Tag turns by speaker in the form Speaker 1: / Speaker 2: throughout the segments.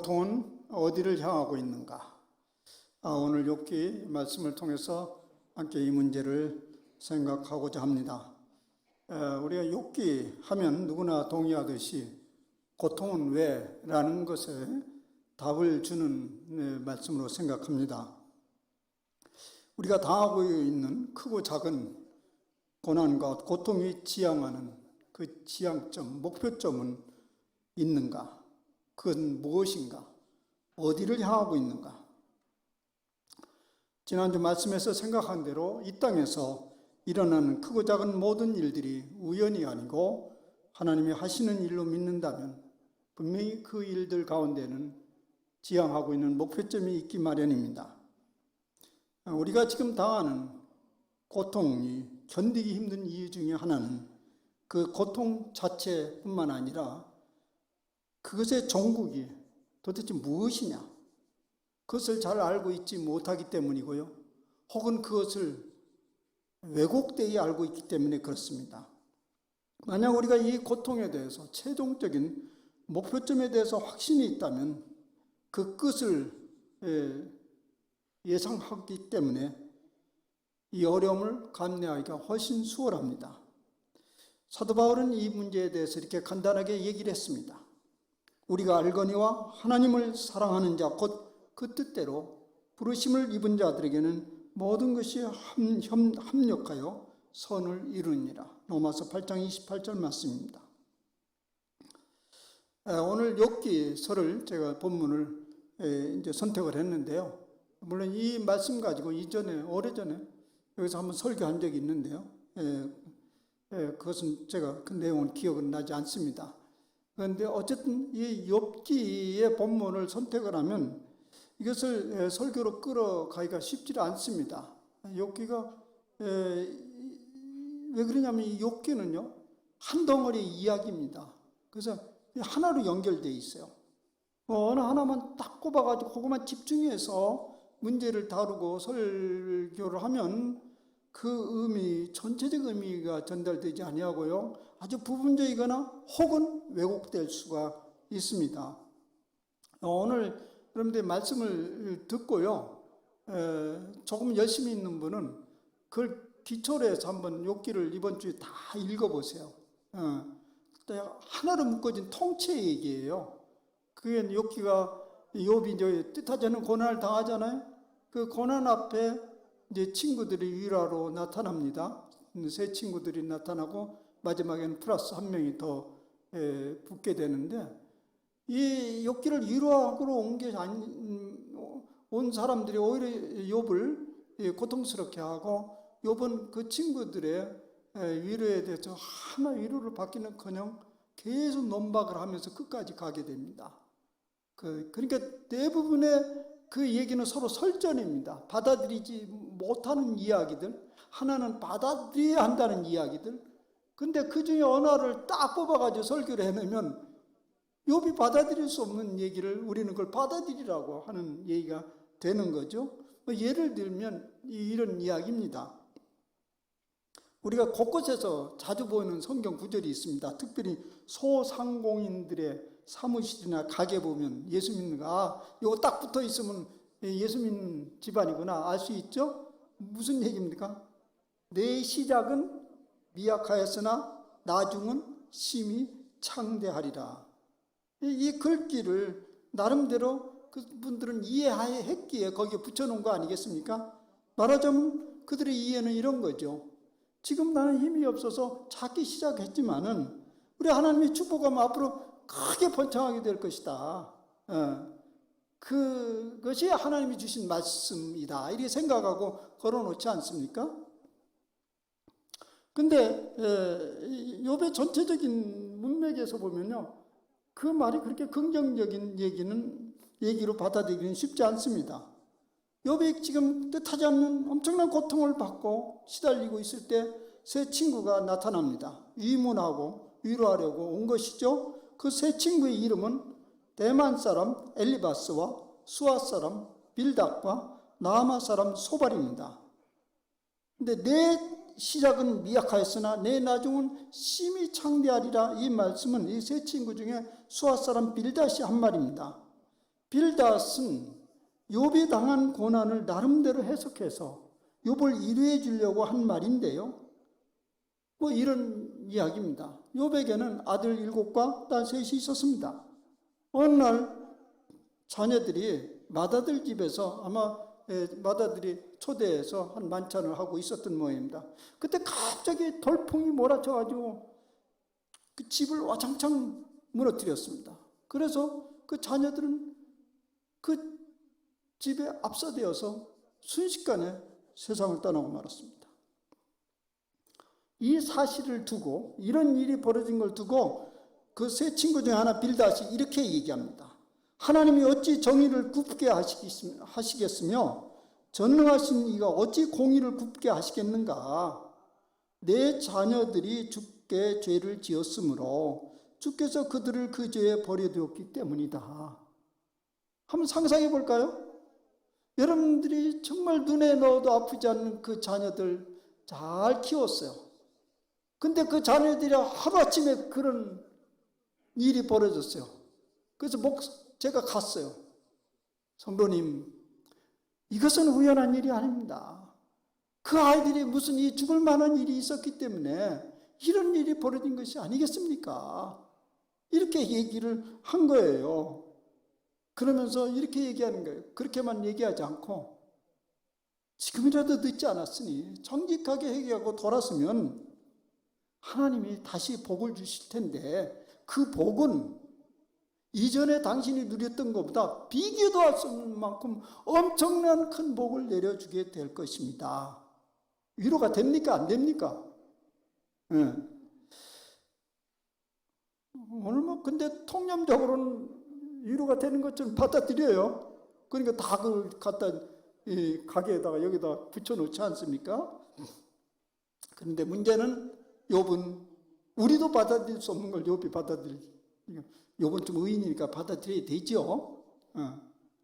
Speaker 1: 고통은 어디를 향하고 있는가? 오늘 욥기 말씀을 통해서 함께 이 문제를 생각하고자 합니다. 우리가 욥기 하면 누구나 동의하듯이 고통은 왜? 라는 것에 답을 주는 말씀으로 생각합니다. 우리가 당하고 있는 크고 작은 고난과 고통이 지향하는 그 지향점, 목표점은 있는가? 그건 무엇인가? 어디를 향하고 있는가? 지난주 말씀에서 생각한 대로 이 땅에서 일어나는 크고 작은 모든 일들이 우연이 아니고 하나님이 하시는 일로 믿는다면 분명히 그 일들 가운데는 지향하고 있는 목표점이 있기 마련입니다. 우리가 지금 당하는 고통이 견디기 힘든 이유 중에 하나는 그 고통 자체뿐만 아니라 그것의 종국이 도대체 무엇이냐? 그것을 잘 알고 있지 못하기 때문이고요. 혹은 그것을 왜곡되게 알고 있기 때문에 그렇습니다. 만약 우리가 이 고통에 대해서 최종적인 목표점에 대해서 확신이 있다면 그 끝을 예상하기 때문에 이 어려움을 감내하기가 훨씬 수월합니다. 사도 바울은 이 문제에 대해서 이렇게 간단하게 얘기를 했습니다. 우리가 알거니와 하나님을 사랑하는 자 곧 그 뜻대로 부르심을 입은 자들에게는 모든 것이 합력하여 선을 이루니라. 로마서 8장 28절 말씀입니다. 오늘 욥기서를 제가 본문을 이제 선택을 했는데요. 물론 이 말씀 가지고 이전에 오래전에 여기서 한번 설교한 적이 있는데요. 그것은 제가 그 내용은 기억은 나지 않습니다. 그런데 어쨌든 이 욥기의 본문을 선택을 하면 이것을 설교로 끌어가기가 쉽지 않습니다. 욥기가 왜 그러냐면 이 욥기는요 한 덩어리 이야기입니다. 그래서 하나로 연결되어 있어요. 어느 하나만 딱 꼽아가지고 그것만 집중해서 문제를 다루고 설교를 하면 그 의미, 전체적 의미가 전달되지 아니하고요. 아주 부분적이거나 혹은 왜곡될 수가 있습니다. 오늘 여러분들 말씀을 듣고요. 조금 열심히 있는 분은 그걸 기초로 해서 한번 욥기를 이번 주에 다 읽어보세요. 하나로 묶어진 통째 얘기예요. 그게 욥기가 욥이 이제 뜻하지 않은 고난을 당하잖아요. 그 고난 앞에 이제 친구들이 위로하러 나타납니다. 세 친구들이 나타나고 마지막에는 플러스 한 명이 더 붙게 되는데 이 욥기를 위로하러 온 사람들이 오히려 욥을 고통스럽게 하고 욥은 그 친구들의 위로에 대해서 하나 위로를 받기는커녕 계속 논박을 하면서 끝까지 가게 됩니다. 그러니까 대부분의 그 얘기는 서로 설전입니다. 받아들이지 못하는 이야기들, 하나는 받아들여야 한다는 이야기들. 근데 그 중에 어느 하나를 딱 뽑아가지고 설교를 해내면 욥이 받아들일 수 없는 얘기를 우리는 그걸 받아들이라고 하는 얘기가 되는 거죠. 예를 들면 이런 이야기입니다. 우리가 곳곳에서 자주 보이는 성경 구절이 있습니다. 특별히 소상공인들의 사무실이나 가게 보면 예수 믿는 거, 이거 딱 붙어 있으면 예수 믿는 집안이구나 알 수 있죠? 무슨 얘기입니까? 내 시작은 미약하였으나 나중은 심히 창대하리라. 이 글귀를 나름대로 그분들은 이해했기에 거기에 붙여놓은 거 아니겠습니까? 말하자면 그들의 이해는 이런 거죠. 지금 나는 힘이 없어서 찾기 시작했지만은 우리 하나님의 축복하면 앞으로 크게 번창하게 될 것이다. 그것이 하나님이 주신 말씀이다. 이렇게 생각하고 걸어놓지 않습니까? 근데 욥의 전체적인 문맥에서 보면요. 그 말이 그렇게 긍정적인 얘기로 받아들이기는 쉽지 않습니다. 욥이 지금 뜻하지 않는 엄청난 고통을 받고 시달리고 있을 때 세 친구가 나타납니다. 위문하고 위로하려고 온 것이죠. 그 세 친구의 이름은 대만 사람 엘리바스와 수아 사람 빌닷과 나아마 사람 소발입니다. 근데 내 시작은 미약하였으나 내 나중은 심히 창대하리라. 이 말씀은 이 세 친구 중에 수아 사람 빌닷이 한 말입니다. 빌닷은 욥이 당한 고난을 나름대로 해석해서 욥을 위로해 주려고 한 말인데요. 뭐 이런 이야기입니다. 욥에게는 아들 7과 딸 3이 있었습니다. 어느 날 자녀들이 맏아들 집에서 아마 맏아들이 초대해서 한 만찬을 하고 있었던 모양입니다. 그때 갑자기 돌풍이 몰아쳐가지고 그 집을 와장창 무너뜨렸습니다. 그래서 그 자녀들은 그 집에 압사되어서 순식간에 세상을 떠나고 말았습니다. 이 사실을 두고, 이런 일이 벌어진 걸 두고 그 세 친구 중에 하나 빌닷이 이렇게 얘기합니다. 하나님이 어찌 정의를 굽게 하시겠으며 전능하신 이가 어찌 공의를 굽게 하시겠는가. 내 자녀들이 주께 죄를 지었으므로 주께서 그들을 그 죄에 버려두었기 때문이다. 한번 상상해 볼까요? 여러분들이 정말 눈에 넣어도 아프지 않는 그 자녀들 잘 키웠어요. 근데 그 자녀들이 하루아침에 그런 일이 벌어졌어요. 그래서 제가 갔어요. 성도님, 이것은 우연한 일이 아닙니다. 그 아이들이 무슨 이 죽을 만한 일이 있었기 때문에 이런 일이 벌어진 것이 아니겠습니까? 이렇게 얘기를 한 거예요. 그러면서 이렇게 얘기하는 거예요. 그렇게만 얘기하지 않고 지금이라도 늦지 않았으니 정직하게 회개하고 돌아서면 하나님이 다시 복을 주실 텐데 그 복은 이전에 당신이 누렸던 것보다 비교도 할 수 없는 만큼 엄청난 큰 복을 내려주게 될 것입니다. 위로가 됩니까? 안 됩니까? 네. 오늘 근데 통념적으로는 위로가 되는 것처럼 받아들여요. 그러니까 다 그걸 갖다 이 가게에다가 여기다 붙여놓지 않습니까? 그런데 문제는 욥은 우리도 받아들일 수 없는 걸 욥이 욥은 좀 의인이니까 받아들여야 되죠.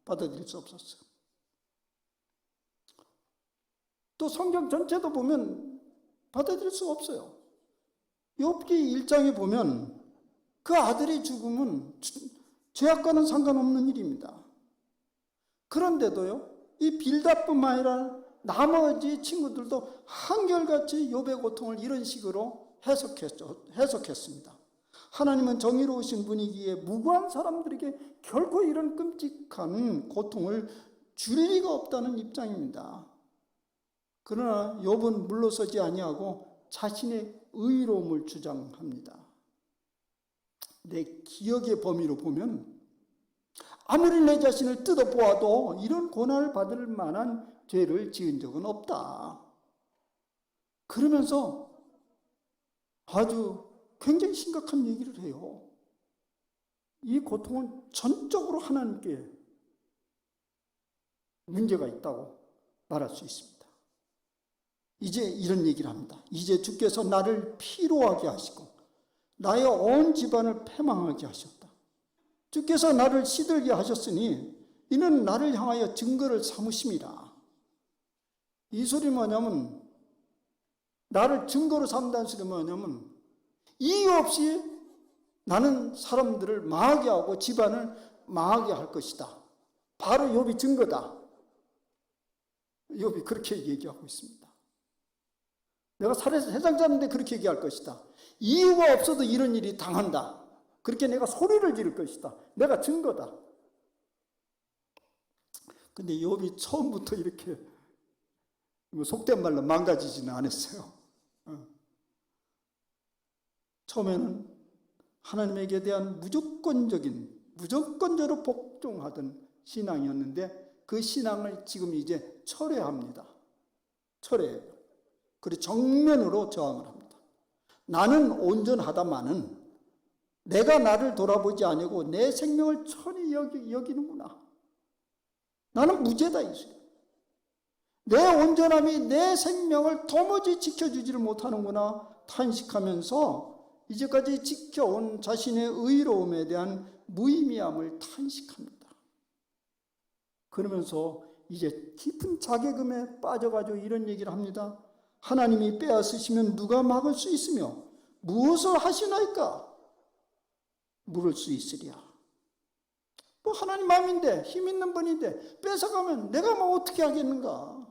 Speaker 1: 받아들일 수 없었어요. 또 성경 전체도 보면 받아들일 수 없어요. 욥기 1장에 보면 그 아들의 죽음은 죄악과는 상관없는 일입니다. 그런데도요, 이 빌닷뿐만 아니라 나머지 친구들도 한결같이 욥의 고통을 이런 식으로 해석했습니다. 하나님은 정의로우신 분이기에 무고한 사람들에게 결코 이런 끔찍한 고통을 줄 리가 없다는 입장입니다. 그러나 욥은 물러서지 아니하고 자신의 의로움을 주장합니다. 내 기억의 범위로 보면 아무리 내 자신을 뜯어보아도 이런 고난을 받을 만한 죄를 지은 적은 없다. 그러면서 아주 굉장히 심각한 얘기를 해요. 이 고통은 전적으로 하나님께 문제가 있다고 말할 수 있습니다. 이제 이런 얘기를 합니다. 이제 주께서 나를 피로하게 하시고 나의 온 집안을 패망하게 하셨다. 주께서 나를 시들게 하셨으니 이는 나를 향하여 증거를 삼으심이라. 이 소리 뭐냐면, 나를 증거로 삼다는 소리 뭐냐면, 이유 없이 나는 사람들을 망하게 하고 집안을 망하게 할 것이다. 바로 욥이 증거다. 욥이 그렇게 얘기하고 있습니다. 내가 세상 사는데 그렇게 얘기할 것이다. 이유가 없어도 이런 일이 당한다. 그렇게 내가 소리를 지를 것이다. 내가 증거다. 근데 욥이 처음부터 이렇게 속된 말로 망가지지는 않았어요. 처음에는 하나님에게 대한 무조건적으로 복종하던 신앙이었는데 그 신앙을 지금 이제 철회합니다. 철회해요. 그리고 정면으로 저항을 합니다. 나는 온전하다마는 내가 나를 돌아보지 아니고 내 생명을 천히 여기는구나. 나는 무죄다. 내 온전함이 내 생명을 도무지 지켜주지를 못하는구나 탄식하면서 이제까지 지켜온 자신의 의로움에 대한 무의미함을 탄식합니다. 그러면서 이제 깊은 자괴감에 빠져가지고 이런 얘기를 합니다. 하나님이 빼앗으시면 누가 막을 수 있으며 무엇을 하시나이까? 물을 수 있으랴. 뭐 하나님 마음인데, 힘 있는 분인데 뺏어가면 내가 뭐 어떻게 하겠는가?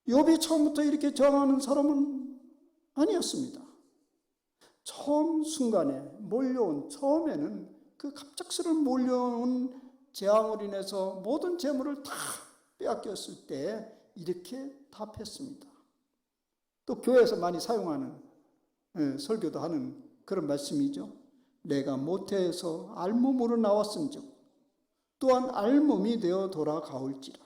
Speaker 1: 욥이 처음부터 이렇게 저항하는 사람은 아니었습니다. 처음 순간에 몰려온, 처음에는 그 갑작스러운 몰려온 재앙으로 인해서 모든 재물을 다 빼앗겼을 때 이렇게 답했습니다. 또 교회에서 많이 사용하는 설교도 하는 그런 말씀이죠. 내가 모태에서 알몸으로 나왔은즉 또한 알몸이 되어 돌아가올지라.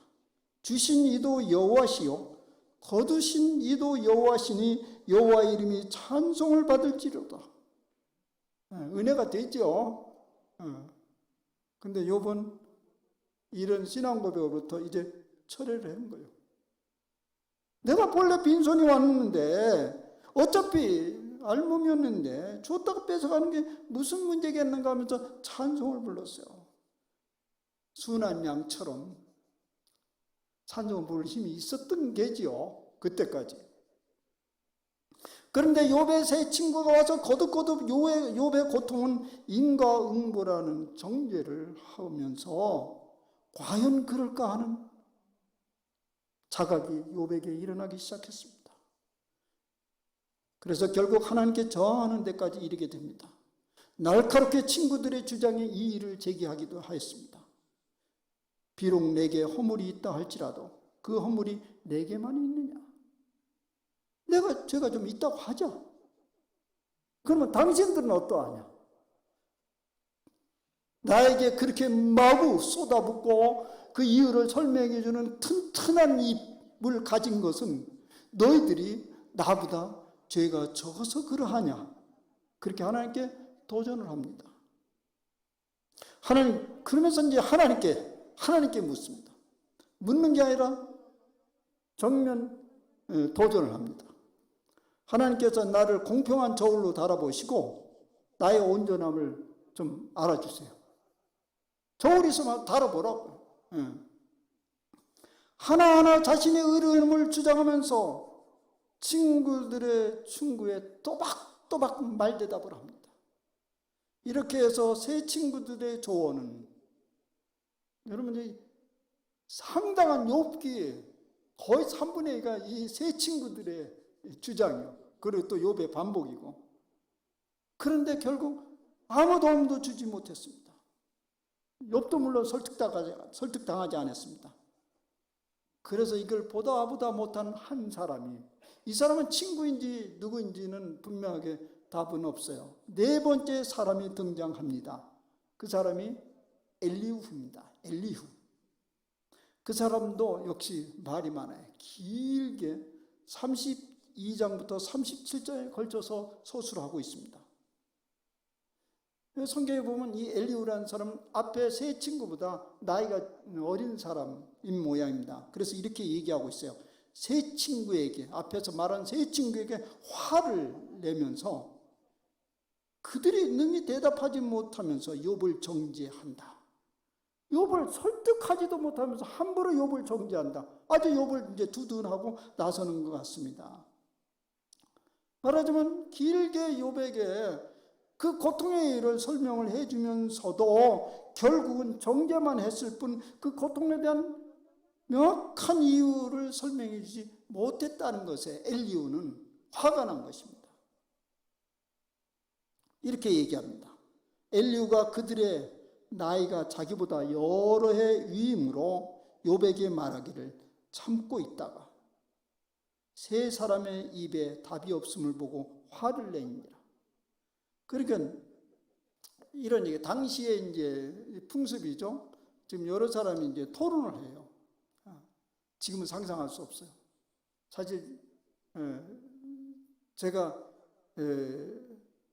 Speaker 1: 주신 이도 여호와시요 거두신 이도 여호와시니 여호와 이름이 찬송을 받을지로다. 은혜가 되죠. 근데 욥은 이런 신앙 고백으로부터 이제 철회를 하는 거예요. 내가 본래 빈손이 왔는데 어차피 알몸이었는데 줬다가 뺏어가는 게 무슨 문제겠는가 하면서 찬송을 불렀어요. 순한 양처럼 찬송을 부를 힘이 있었던 게지요. 그때까지. 그런데 욥의 세 친구가 와서 거듭거듭 욥의 고통은 인과응보라는 정죄를 하면서 과연 그럴까 하는 자각이 욥에게 일어나기 시작했습니다. 그래서 결국 하나님께 저항하는 데까지 이르게 됩니다. 날카롭게 친구들의 주장에 이의를 제기하기도 하였습니다. 비록 내게 허물이 있다 할지라도 그 허물이 내게만 있느냐? 제가 좀 있다고 하죠. 그러면 당신들은 어떠하냐? 나에게 그렇게 마구 쏟아붓고 그 이유를 설명해 주는 튼튼한 입을 가진 것은 너희들이 나보다 죄가 적어서 그러하냐? 그렇게 하나님께 도전을 합니다. 하나님, 그러면서 이제 하나님께 묻습니다. 묻는 게 아니라 정면 도전을 합니다. 하나님께서 나를 공평한 저울로 달아보시고 나의 온전함을 좀 알아주세요. 저울이 있으면 달아보라고요. 하나하나 자신의 의로움을 주장하면서 친구들의 충고에 또박또박 말대답을 합니다. 이렇게 해서 세 친구들의 조언은 여러분이 상당한 욥기에 거의 3분의 2가 이 세 친구들의 주장이요. 그리고 또 욥의 반복이고. 그런데 결국 아무 도움도 주지 못했습니다. 욥도 물론 설득당하지 않았습니다. 그래서 이걸 보다 못한 한 사람이, 이 사람은 친구인지 누구인지는 분명하게 답은 없어요. 네 번째 사람이 등장합니다. 그 사람이 엘리후입니다. 엘리후. 그 사람도 역시 말이 많아요. 길게 32장부터 37장에 걸쳐서 서술을 하고 있습니다. 성경에 보면 이 엘리후라는 사람은 앞에 세 친구보다 나이가 어린 사람인 모양입니다. 그래서 이렇게 얘기하고 있어요. 세 친구에게, 앞에서 말한 세 친구에게 화를 내면서 그들이 능히 대답하지 못하면서 욥을 정죄한다. 욥을 설득하지도 못하면서 함부로 욥을 정죄한다. 아주 욥을 이제 두둔하고 나서는 것 같습니다. 말하자면 길게 욥에게 그 고통의 일을 설명을 해주면서도 결국은 정죄만 했을 뿐 그 고통에 대한 명확한 이유를 설명해 주지 못했다는 것에 엘리후는 화가 난 것입니다. 이렇게 얘기합니다. 엘리후가 그들의 나이가 자기보다 여러 해 위임으로 욥에게 말하기를 참고 있다가 세 사람의 입에 답이 없음을 보고 화를 내니라. 그러니까 이런 얘기, 당시에 이제 풍습이죠. 지금 여러 사람이 이제 토론을 해요. 지금은 상상할 수 없어요. 사실 제가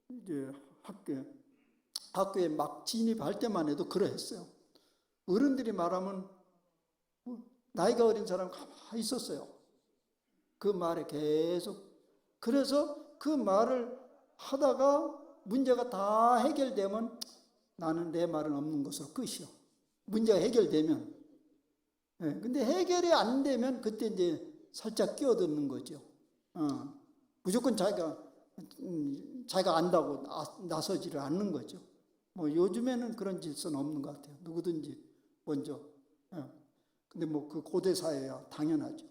Speaker 1: 이제 학교에 막 진입할 때만 해도 그러했어요. 어른들이 말하면 나이가 어린 사람 가만히 있었어요. 그 말에 계속. 그래서 그 말을 하다가 문제가 다 해결되면 나는 내 말은 없는 것으로 끝이요. 문제가 해결되면. 근데 해결이 안 되면 그때 이제 살짝 끼어드는 거죠. 무조건 자기가 안다고 나서지를 않는 거죠. 뭐 요즘에는 그런 질서는 없는 것 같아요. 누구든지 먼저. 예. 근데 뭐 그 고대 사회야 당연하죠.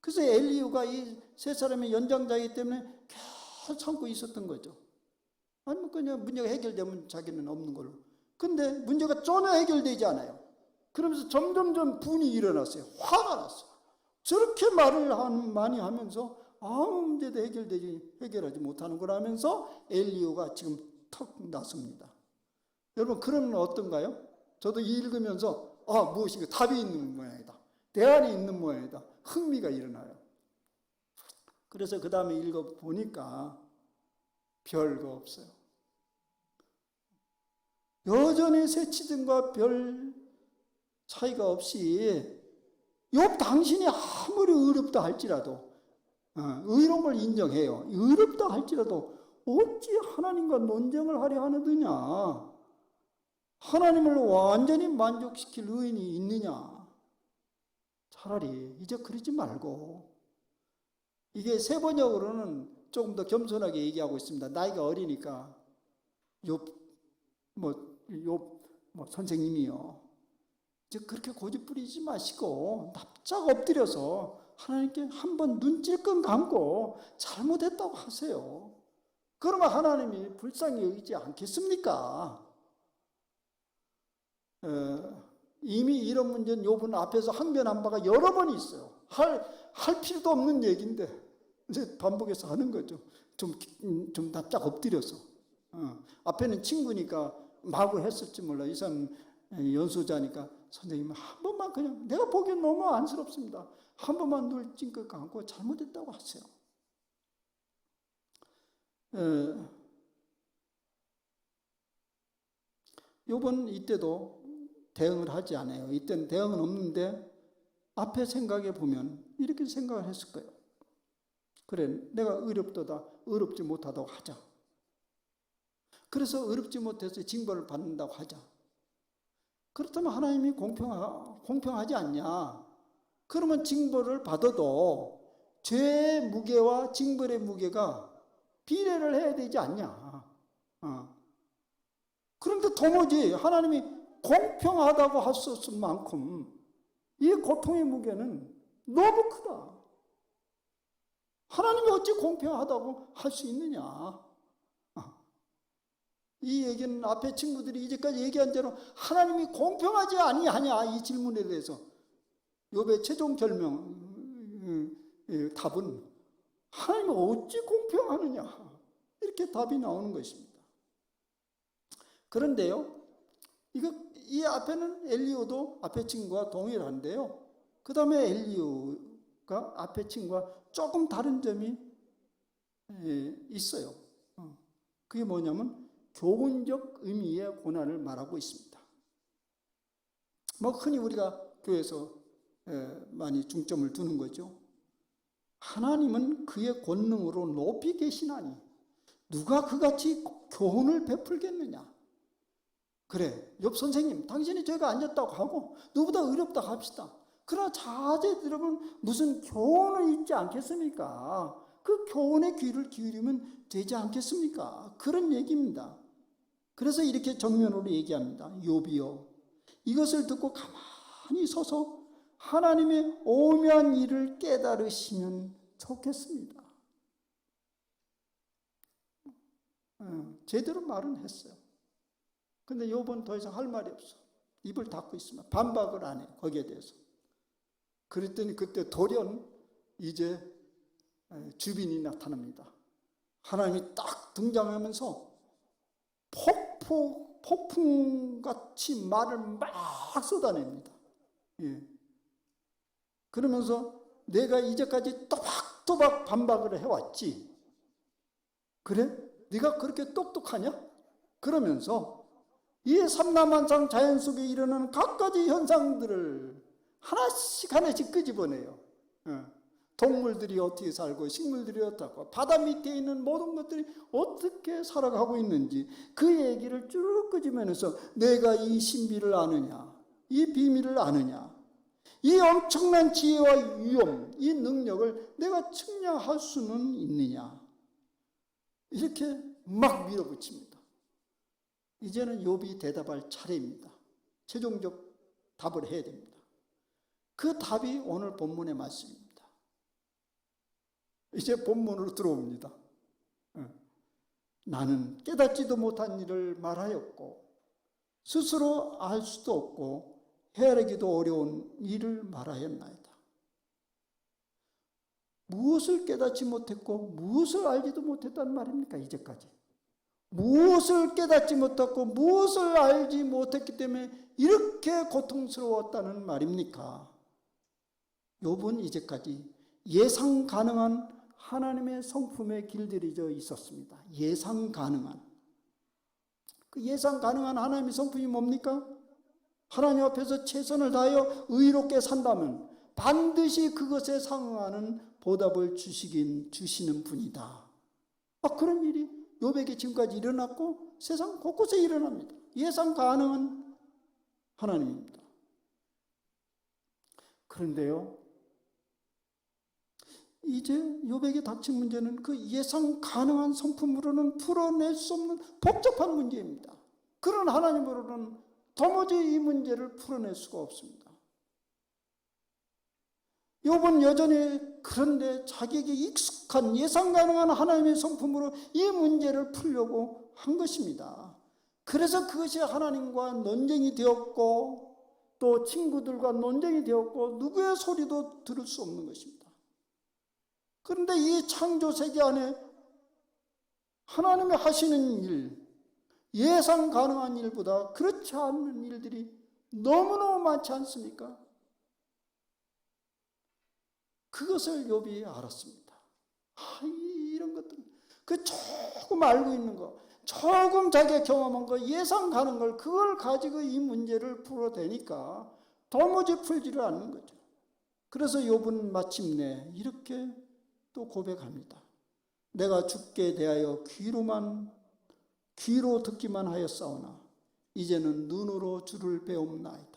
Speaker 1: 그래서 엘리후가 이 세 사람의 연장자이기 때문에 계속 참고 있었던 거죠. 아니면 그냥 문제가 해결되면 자기는 없는 걸로. 근데 문제가 전혀 해결되지 않아요. 그러면서 점점점 분이 일어났어요. 화가 났어요. 저렇게 말을 많이 하면서 아무 문제도 해결하지 못하는 거라면서 엘리후가 지금 턱 났습니다. 여러분 그러면 어떤가요? 저도 읽으면서 무엇인가 답이 있는 모양이다. 대안이 있는 모양이다. 흥미가 일어나요. 그래서 그 다음에 읽어보니까 별거 없어요. 여전히 새치등과 별 차이가 없이 욥 당신이 아무리 의롭다 할지라도 의로운 걸 인정해요. 의롭다 할지라도 어찌 하나님과 논쟁을 하려 하느냐. 하나님을 완전히 만족시킬 의인이 있느냐. 차라리 이제 그러지 말고, 이게 세번역으로는 조금 더 겸손하게 얘기하고 있습니다. 나이가 어리니까 욥 선생님이요, 이제 그렇게 고집 부리지 마시고 납작 엎드려서 하나님께 한번 눈 찔끔 감고 잘못했다고 하세요. 그러면 하나님이 불쌍히 여기지 않겠습니까? 이미 이런 문제는 욥은 앞에서 항변한 바가 여러 번 있어요. 할 필요도 없는 얘기인데 이제 반복해서 하는 거죠. 좀 납작 엎드려서. 앞에는 친구니까 마구 했을지 몰라. 이 사람 연소자니까 선생님 한 번만, 그냥 내가 보기엔 너무 안쓰럽습니다. 한 번만 눈 찡긋 감고 잘못했다고 하세요. 욥은 이때도 대응을 하지 않아요. 이때는 대응은 없는데 앞에 생각해 보면 이렇게 생각을 했을 거예요. 그래, 내가 의롭지 못하다고 하자. 그래서 의롭지 못해서 징벌을 받는다고 하자. 그렇다면 하나님이 공평하지 않냐? 그러면 징벌을 받아도 죄의 무게와 징벌의 무게가 비례를 해야 되지 않냐? 그런데 도무지 하나님이 공평하다고 할 수 없을 만큼 이 고통의 무게는 너무 크다. 하나님이 어찌 공평하다고 할 수 있느냐? 이 얘기는 앞에 친구들이 이제까지 얘기한 대로 하나님이 공평하지 아니하냐, 이 질문에 대해서 욥의 최종 답은 하나님이 어찌 공평하느냐, 이렇게 답이 나오는 것입니다. 그런데요, 이 앞에는 엘리후도 앞에 친구와 동일한데요, 그 다음에 엘리후가 앞에 친구와 조금 다른 점이 있어요. 그게 뭐냐면 교훈적 의미의 고난을 말하고 있습니다. 흔히 우리가 교회에서 많이 중점을 두는 거죠. 하나님은 그의 권능으로 높이 계시나니 누가 그같이 교훈을 베풀겠느냐. 그래, 욥 선생님, 당신이 죄가 안 졌다고 하고 누구보다 의롭다고 합시다. 그러나 자제들은 무슨 교훈을 잊지 않겠습니까? 그 교훈의 귀를 기울이면 되지 않겠습니까? 그런 얘기입니다. 그래서 이렇게 정면으로 얘기합니다. 욥이여, 이것을 듣고 가만히 서서 하나님의 오묘한 일을 깨달으시면 좋겠습니다. 제대로 말은 했어요. 근데 욥은 더 이상 할 말이 없어. 입을 닫고 있으면 반박을 안 해, 거기에 대해서. 그랬더니 그때 돌연 이제 주빈이 나타납니다. 하나님이 딱 등장하면서 폭풍같이 말을 막 쏟아냅니다. 그러면서 내가 이제까지 또박또박 반박을 해왔지. 그래? 네가 그렇게 똑똑하냐? 그러면서 이 삼라만상 자연 속에 일어나는 각가지 현상들을 하나씩 끄집어내요. 동물들이 어떻게 살고 식물들이 어떻고 바다 밑에 있는 모든 것들이 어떻게 살아가고 있는지 그 얘기를 쭉 끄집어내서 내가 이 신비를 아느냐, 이 비밀을 아느냐, 이 엄청난 지혜와 위엄, 이 능력을 내가 측량할 수는 있느냐, 이렇게 막 밀어붙입니다. 이제는 욥이 대답할 차례입니다. 최종적 답을 해야 됩니다. 그 답이 오늘 본문의 말씀입니다. 이제 본문으로 들어옵니다. 나는 깨닫지도 못한 일을 말하였고 스스로 알 수도 없고 헤아리기도 어려운 일을 말하였나이다. 무엇을 깨닫지 못했고 무엇을 알지도 못했단 말입니까? 이제까지 무엇을 깨닫지 못했고 무엇을 알지 못했기 때문에 이렇게 고통스러웠다는 말입니까? 욥은 이제까지 예상 가능한 하나님의 성품에 길들여져 있었습니다. 예상 가능한. 그 예상 가능한 하나님의 성품이 뭡니까? 하나님 앞에서 최선을 다하여 의롭게 산다면 반드시 그것에 상응하는 보답을 주시는 분이다. 그런 일이 욥에게 지금까지 일어났고 세상 곳곳에 일어납니다. 예상 가능한 하나님입니다. 그런데요, 이제 욥에게 닥친 문제는 그 예상 가능한 성품으로는 풀어낼 수 없는 복잡한 문제입니다. 그런 하나님으로는 도무지 이 문제를 풀어낼 수가 없습니다. 욥은 여전히 그런데 자기에게 익숙한 예상 가능한 하나님의 성품으로 이 문제를 풀려고 한 것입니다. 그래서 그것이 하나님과 논쟁이 되었고 또 친구들과 논쟁이 되었고 누구의 소리도 들을 수 없는 것입니다. 그런데 이 창조 세계 안에 하나님이 하시는 일, 예상 가능한 일보다 그렇지 않은 일들이 너무너무 많지 않습니까? 그것을 욥이 알았습니다. 이런 것들, 그 조금 알고 있는 거, 조금 자기가 경험한 거, 예상 가는 걸, 그걸 가지고 이 문제를 풀어대니까 도무지 풀지를 않는 거죠. 그래서 욥은 마침내 이렇게 또 고백합니다. 내가 주께 대하여 귀로 듣기만 하였사오나 이제는 눈으로 주를 배움나이다.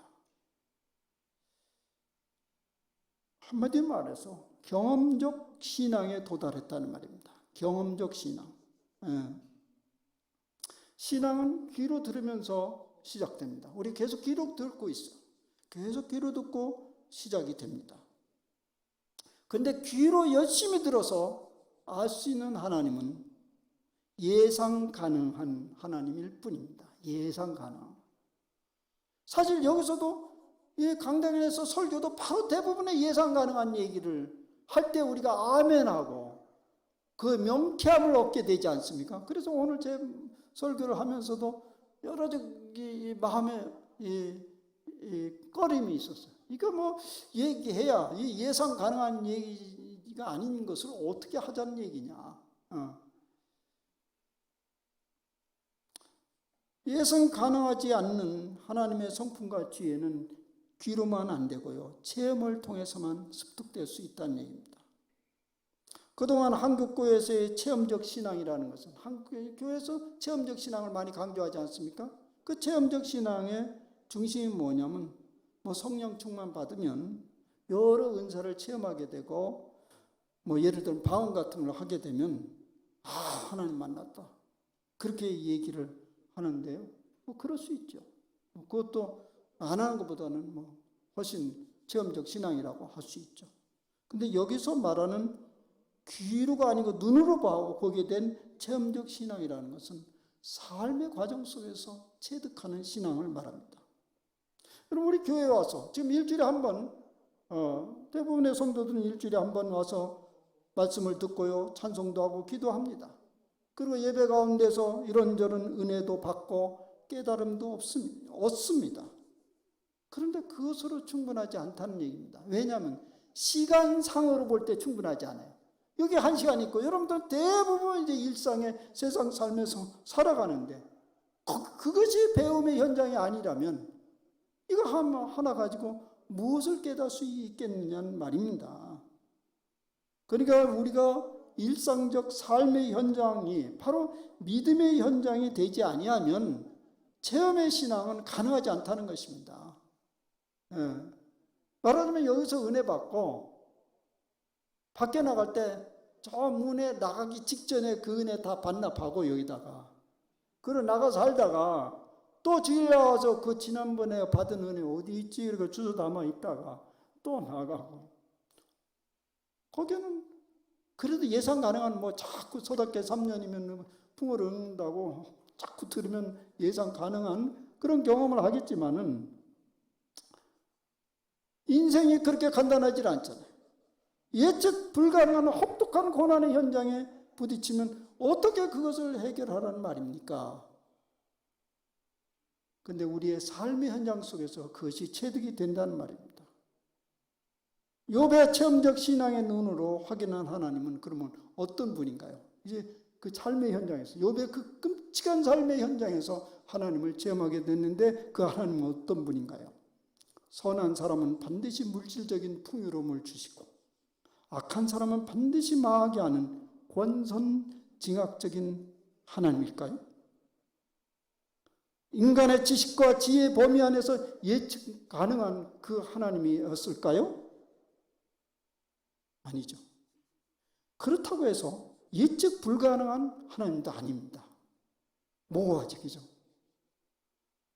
Speaker 1: 한마디 말해서 경험적 신앙에 도달했다는 말입니다. 경험적 신앙. 신앙은 귀로 들으면서 시작됩니다. 우리 계속 귀로 듣고 있어요. 계속 귀로 듣고 시작이 됩니다. 그런데 귀로 열심히 들어서 알 수 있는 하나님은 예상 가능한 하나님일 뿐입니다. 예상 가능. 사실 여기서도 이 강단에서 설교도 바로 대부분의 예상 가능한 얘기를 할 때 우리가 아멘하고 그 명쾌함을 얻게 되지 않습니까? 그래서 오늘 제 설교를 하면서도 여러 마음에 꺼림이 있었어요. 이거 뭐 얘기해야 이 예상 가능한 얘기가 아닌 것을 어떻게 하자는 얘기냐. 예상 가능하지 않는 하나님의 성품과 지혜는 귀로만 안 되고요, 체험을 통해서만 습득될 수 있다는 얘기입니다. 그동안 한국교회에서의 체험적 신앙이라는 것은 한국교회에서 체험적 신앙을 많이 강조하지 않습니까? 그 체험적 신앙의 중심이 뭐냐면 성령 충만 받으면 여러 은사를 체험하게 되고 예를 들면 방언 같은 걸 하게 되면 하나님 만났다 그렇게 얘기를 하는데요. 그럴 수 있죠. 그것도 안 하는 것보다는 훨씬 체험적 신앙이라고 할 수 있죠. 근데 여기서 말하는 귀로가 아니고 눈으로 보게 된 체험적 신앙이라는 것은 삶의 과정 속에서 체득하는 신앙을 말합니다. 여러분, 우리 교회에 와서 지금 일주일에 한 번, 대부분의 성도들은 일주일에 한 번 와서 말씀을 듣고요, 찬송도 하고 기도합니다. 그리고 예배 가운데서 이런저런 은혜도 받고 깨달음도 얻습니다. 그런데 그것으로 충분하지 않다는 얘기입니다. 왜냐하면 시간상으로 볼 때 충분하지 않아요. 여기 1시간 있고 여러분들 대부분 이제 일상의 세상 삶에서 살아가는데 그것이 배움의 현장이 아니라면 이거 하나 가지고 무엇을 깨달을 수 있겠느냐는 말입니다. 그러니까 우리가 일상적 삶의 현장이 바로 믿음의 현장이 되지 아니하면 체험의 신앙은 가능하지 않다는 것입니다. 말하자면 여기서 은혜 받고 밖에 나갈 때 저 문에 나가기 직전에 그 은혜 다 반납하고 여기다가 그러 나가 살다가 또 주일에 와서 그 지난번에 받은 은혜 어디 있지? 이렇게 주워 담아 있다가 또 나가고. 거기는 그래도 예상 가능한 뭐 자꾸 소답계 3년이면 풍어를 얻는다고 자꾸 들으면 예상 가능한 그런 경험을 하겠지만은 인생이 그렇게 간단하지 않잖아요. 예측 불가능한 혹독한 고난의 현장에 부딪히면 어떻게 그것을 해결하라는 말입니까? 근데 우리의 삶의 현장 속에서 그것이 체득이 된다는 말입니다. 욥의 체험적 신앙의 눈으로 확인한 하나님은 그러면 어떤 분인가요? 이제 그 삶의 현장에서, 욥의 그 끔찍한 삶의 현장에서 하나님을 체험하게 됐는데 그 하나님은 어떤 분인가요? 선한 사람은 반드시 물질적인 풍요로움을 주시고 악한 사람은 반드시 망하게 하는 권선징악적인 하나님일까요? 인간의 지식과 지혜의 범위 안에서 예측 가능한 그 하나님이었을까요? 아니죠. 그렇다고 해서 예측 불가능한 하나님도 아닙니다. 모호하직이죠.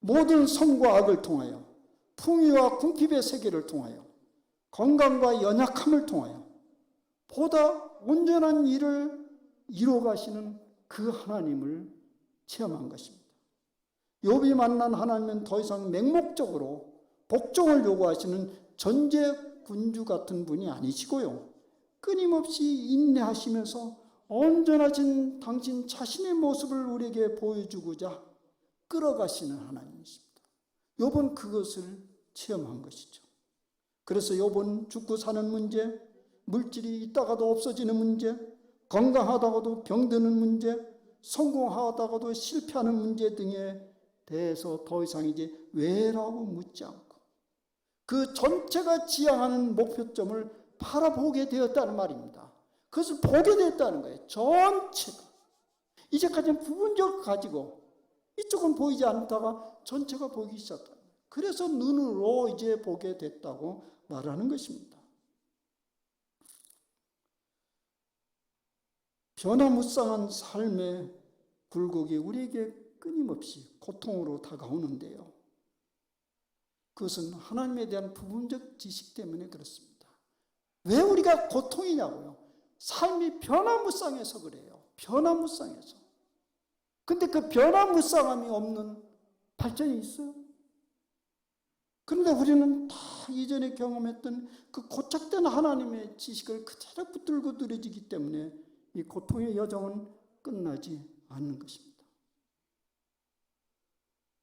Speaker 1: 모든 선과 악을 통하여 풍요와 궁핍의 세계를 통하여 건강과 연약함을 통하여 보다 온전한 일을 이루어가시는 그 하나님을 체험한 것입니다. 욥이 만난 하나님은 더 이상 맹목적으로 복종을 요구하시는 전제군주 같은 분이 아니시고요. 끊임없이 인내하시면서 온전하신 당신 자신의 모습을 우리에게 보여주고자 끌어가시는 하나님이십니다. 욥은 그것을 체험한 것이죠. 그래서 욥은 죽고 사는 문제, 물질이 있다가도 없어지는 문제, 건강하다가도 병드는 문제, 성공하다가도 실패하는 문제 등에 대해서 더 이상 이제 왜라고 묻지 않고 그 전체가 지향하는 목표점을 바라보게 되었다는 말입니다. 그것을 보게 되었다는 거예요. 전체가. 이제까지는 부분적으로 가지고 이쪽은 보이지 않다가 전체가 보이기 시작합니다. 그래서 눈으로 이제 보게 됐다고 말하는 것입니다. 변화무쌍한 삶의 굴곡이 우리에게 끊임없이 고통으로 다가오는데요. 그것은 하나님에 대한 부분적 지식 때문에 그렇습니다. 왜 우리가 고통이냐고요? 삶이 변화무쌍해서 그래요. 변화무쌍해서. 근데 그 변화무쌍함이 없는 발전이 있어요? 그런데 우리는 다 이전에 경험했던 그 고착된 하나님의 지식을 그대로 붙들고 누려지기 때문에 이 고통의 여정은 끝나지 않는 것입니다.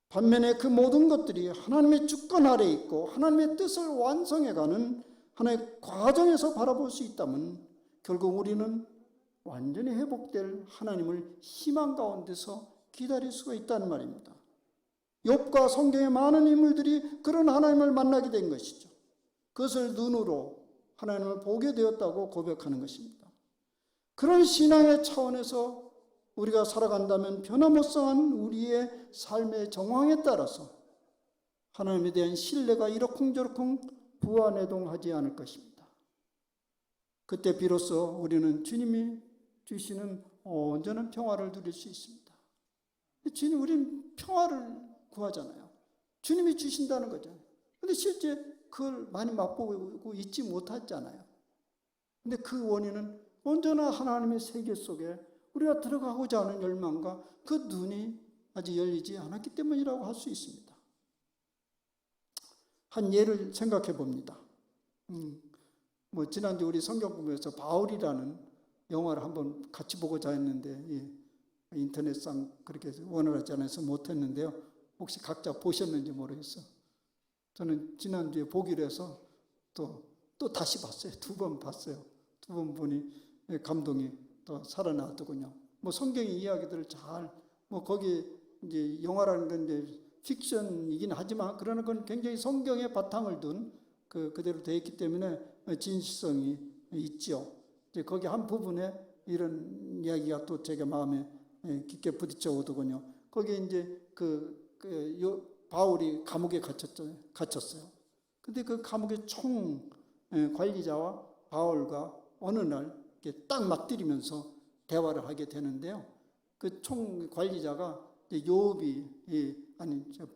Speaker 1: 반면에 그 모든 것들이 하나님의 주권 아래 있고 하나님의 뜻을 완성해가는 하나의 과정에서 바라볼 수 있다면 결국 우리는 완전히 회복될 하나님을 희망 가운데서 기다릴 수가 있다는 말입니다. 욥과 성경의 많은 인물들이 그런 하나님을 만나게 된 것이죠. 그것을 눈으로 하나님을 보게 되었다고 고백하는 것입니다. 그런 신앙의 차원에서 우리가 살아간다면 변화무쌍한 우리의 삶의 정황에 따라서 하나님에 대한 신뢰가 이러쿵저러쿵 부안해동하지 않을 것입니다. 그때 비로소 우리는 주님이 주시는 온전한 평화를 누릴 수 있습니다. 주님, 우리는 평화를 구하잖아요. 주님이 주신다는 거죠. 그런데 실제 그걸 많이 맛보고 있지 못하잖아요. 근데 그 원인은 온전한 하나님의 세계 속에 우리가 들어가고자 하는 열망과 그 눈이 아직 열리지 않았기 때문이라고 할 수 있습니다. 한 예를 생각해 봅니다. 지난주 우리 성경 공부에서 바울이라는 영화를 한번 같이 보고자 했는데 인터넷상 그렇게 원활하지 않아서 못했는데요. 혹시 각자 보셨는지 모르겠어요. 저는 지난주에 보기로 해서 또 다시 봤어요. 2번 봤어요. 2번 보니 감동이 또 살아나더군요. 성경의 이야기들을 잘, 거기 이제 영화라는 건 이제 픽션이긴 하지만 그러나 그건 굉장히 성경의 바탕을 둔 그대로 되어 있기 때문에 진실성이 있죠. 이제 거기 한 부분에 이런 이야기가 또 제가 마음에 깊게 부딪혀 오더군요. 거기에 이제 바울이 감옥에 갇혔어요. 근데 그 감옥의 총 관리자와 바울과 어느 날 이렇게 딱 맞들이면서 대화를 하게 되는데요. 그 총 관리자가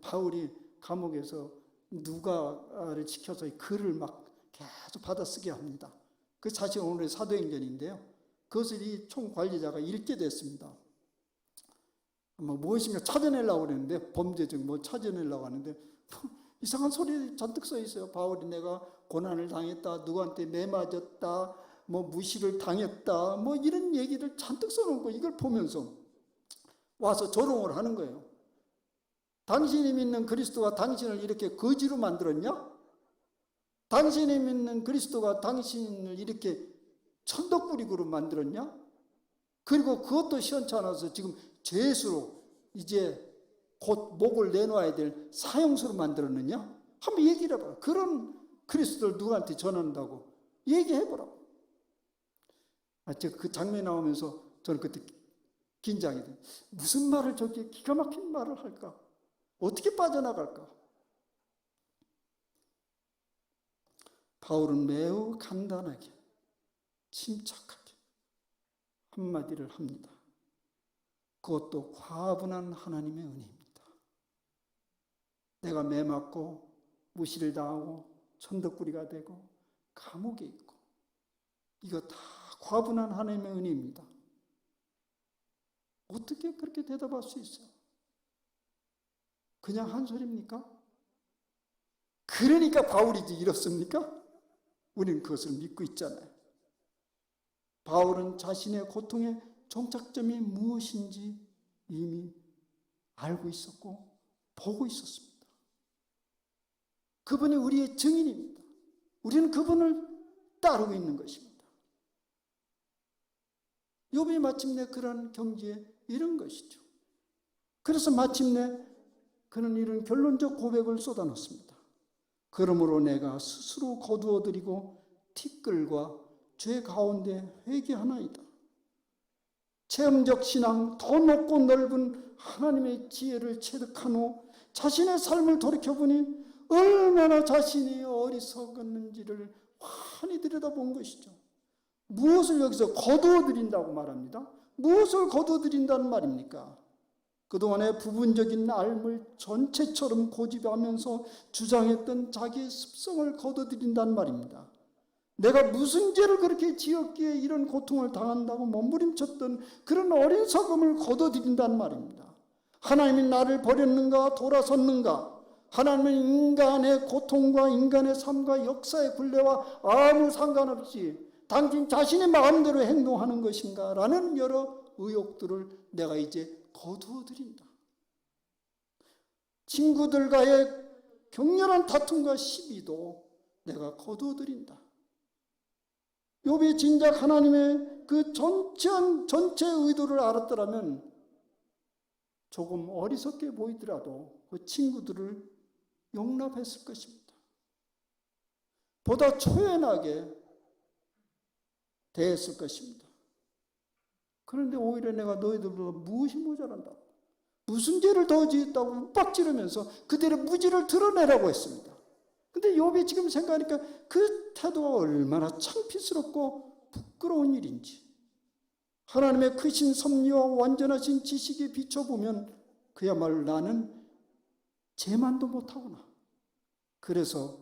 Speaker 1: 바울이 감옥에서 누가를 시켜서 글을 막 계속 받아쓰게 합니다. 그 사실 오늘의 사도행전인데요. 그것을 이 총관리자가 읽게 됐습니다. 무엇인가 찾아내려고 그랬는데, 범죄적 찾아내려고 하는데 이상한 소리 잔뜩 써 있어요. 바울이 내가 고난을 당했다, 누구한테 매맞았다, 무시를 당했다, 이런 얘기를 잔뜩 써놓고 이걸 보면서 와서 조롱을 하는 거예요. 당신이 믿는 그리스도가 당신을 이렇게 거지로 만들었냐? 당신이 믿는 그리스도가 당신을 이렇게 천덕꾸리구로 만들었냐? 그리고 그것도 시원찮아서 지금 죄수로 이제 곧 목을 내놓아야 될 사형수로 만들었느냐? 한번 얘기를 해봐라. 그런 그리스도를 누구한테 전한다고 얘기해보라고. 제가 그 장면이 나오면서 저는 그때 긴장이 돼요. 무슨 말을 저렇게 기가 막힌 말을 할까? 어떻게 빠져나갈까? 바울은 매우 간단하게, 침착하게 한마디를 합니다. 그것도 과분한 하나님의 은혜입니다. 내가 매맞고 무시를 당하고 천덕꾸리가 되고 감옥에 있고 이거 다 과분한 하나님의 은혜입니다. 어떻게 그렇게 대답할 수 있어요? 그냥 한 소리입니까? 그러니까 바울이지 이렇습니까? 우리는 그것을 믿고 있잖아요. 바울은 자신의 고통의 종착점이 무엇인지 이미 알고 있었고 보고 있었습니다. 그분이 우리의 증인입니다. 우리는 그분을 따르고 있는 것입니다. 욥이 마침내 그런 경지에 이른 것이죠. 그래서 마침내 그는 이런 결론적 고백을 쏟아놓습니다. 그러므로 내가 스스로 거두어들이고 티끌과 죄 가운데 회개하나이다. 체험적 신앙, 더 높고 넓은 하나님의 지혜를 체득한 후 자신의 삶을 돌이켜보니 얼마나 자신이 어리석었는지를 환히 들여다본 것이죠. 무엇을 여기서 거두어들인다고 말합니다. 무엇을 거두어들인다는 말입니까? 그동안의 부분적인 삶을 전체처럼 고집하면서 주장했던 자기의 습성을 거두어들인다는 말입니다. 내가 무슨 죄를 그렇게 지었기에 이런 고통을 당한다고 몸부림쳤던 그런 어리석음을 거둬들인다는 말입니다. 하나님이 나를 버렸는가 돌아섰는가? 하나님은 인간의 고통과 인간의 삶과 역사의 굴레와 아무 상관없이 당신 자신의 마음대로 행동하는 것인가? 라는 여러 의혹들을 내가 이제 거두어들인다. 친구들과의 격렬한 다툼과 시비도 내가 거두어들인다. 욥이 진작 하나님의 그 전체 의도를 알았더라면 조금 어리석게 보이더라도 그 친구들을 용납했을 것입니다. 보다 초연하게 대했을 것입니다. 그런데 오히려 내가 너희들보다 무엇이 모자란다고, 무슨 죄를 더 지었다고 윽박지르면서 그들의 무지를 드러내라고 했습니다. 근데 욥이 지금 생각하니까 그 태도가 얼마나 창피스럽고 부끄러운 일인지, 하나님의 크신 섭리와 완전하신 지식에 비춰보면 그야말로 나는 죄만도 못하구나. 그래서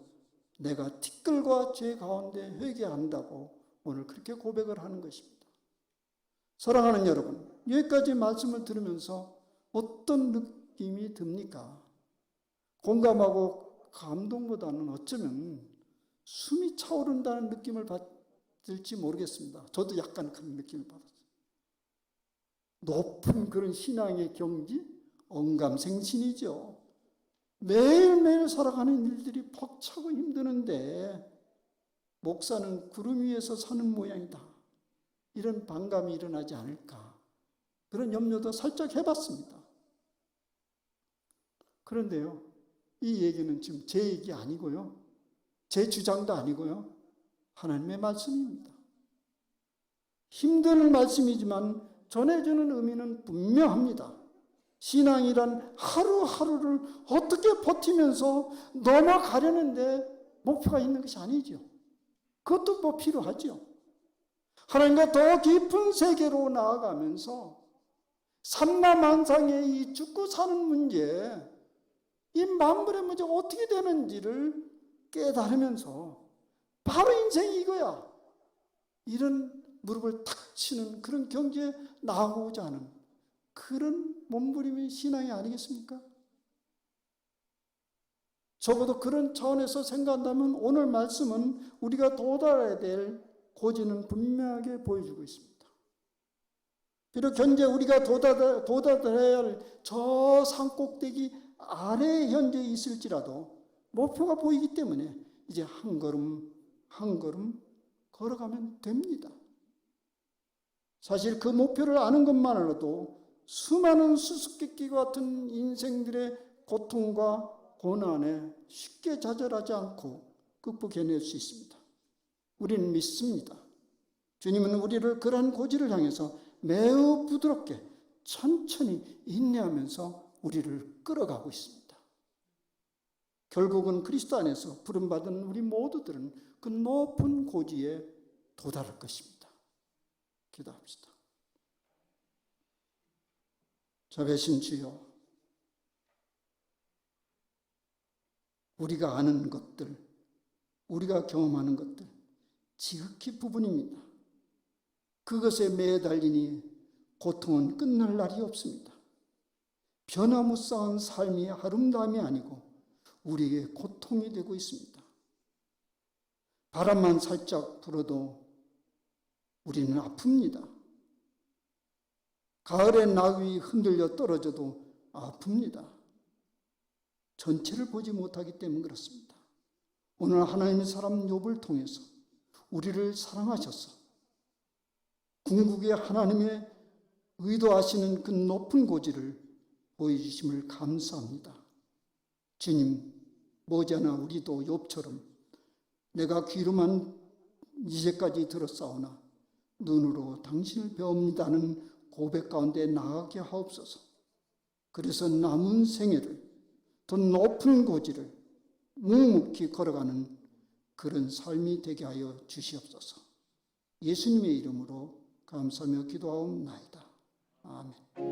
Speaker 1: 내가 티끌과 죄 가운데 회개한다고 오늘 그렇게 고백을 하는 것입니다. 사랑하는 여러분, 여기까지 말씀을 들으면서 어떤 느낌이 듭니까? 공감하고 감동보다는 어쩌면 숨이 차오른다는 느낌을 받을지 모르겠습니다. 저도 약간 그런 느낌을 받았어요. 높은 그런 신앙의 경지, 언감생신이죠. 매일매일 살아가는 일들이 벅차고 힘드는데 목사는 구름 위에서 사는 모양이다. 이런 반감이 일어나지 않을까. 그런 염려도 살짝 해봤습니다. 그런데요, 이 얘기는 지금 제 얘기 아니고요, 제 주장도 아니고요, 하나님의 말씀입니다. 힘든 말씀이지만 전해주는 의미는 분명합니다. 신앙이란 하루하루를 어떻게 버티면서 넘어가려는데 목표가 있는 것이 아니죠. 그것도 필요하죠. 하나님과 더 깊은 세계로 나아가면서 삼라만상의 이 죽고 사는 문제, 이 만물의 문제 어떻게 되는지를 깨달으면서 바로 인생이 이거야, 이런 무릎을 탁 치는 그런 경지에 나아오고자 하는 그런 몸부림이 신앙이 아니겠습니까? 적어도 그런 차원에서 생각한다면 오늘 말씀은 우리가 도달해야 될 고지는 분명하게 보여주고 있습니다. 비록 현재 우리가 도달해야 할 저 산꼭대기 아래에 현재 있을지라도 목표가 보이기 때문에 이제 한 걸음 한 걸음 걸어가면 됩니다. 사실 그 목표를 아는 것만으로도 수많은 수수께끼와 같은 인생들의 고통과 고난에 쉽게 좌절하지 않고 극복해낼 수 있습니다. 우리는 믿습니다. 주님은 우리를 그러한 고지를 향해서 매우 부드럽게 천천히 인내하면서 우리를 끌어가고 있습니다. 결국은 그리스도 안에서 부름받은 우리 모두들은 그 높은 고지에 도달할 것입니다. 기도합시다. 자비하신 주여, 우리가 아는 것들, 우리가 경험하는 것들 지극히 부분입니다. 그것에 매달리니 고통은 끝날 날이 없습니다. 변화무쌍한 삶이 아름다움이 아니고 우리에게 고통이 되고 있습니다. 바람만 살짝 불어도 우리는 아픕니다. 가을에 나귀 흔들려 떨어져도 아픕니다. 전체를 보지 못하기 때문에 그렇습니다. 오늘 하나님의 사람 욥을 통해서 우리를 사랑하셔서 궁극의 하나님의 의도하시는 그 높은 고지를 보여주심을 감사합니다. 주님, 머지않아 우리도 욥처럼 내가 귀로만 이제까지 들었사오나 눈으로 당신을 배웁니다는 고백 가운데 나아가게 하옵소서. 그래서 남은 생애를 더 높은 고지를 묵묵히 걸어가는 그런 삶이 되게 하여 주시옵소서. 예수님의 이름으로 감사하며 기도하옵나이다. 아멘.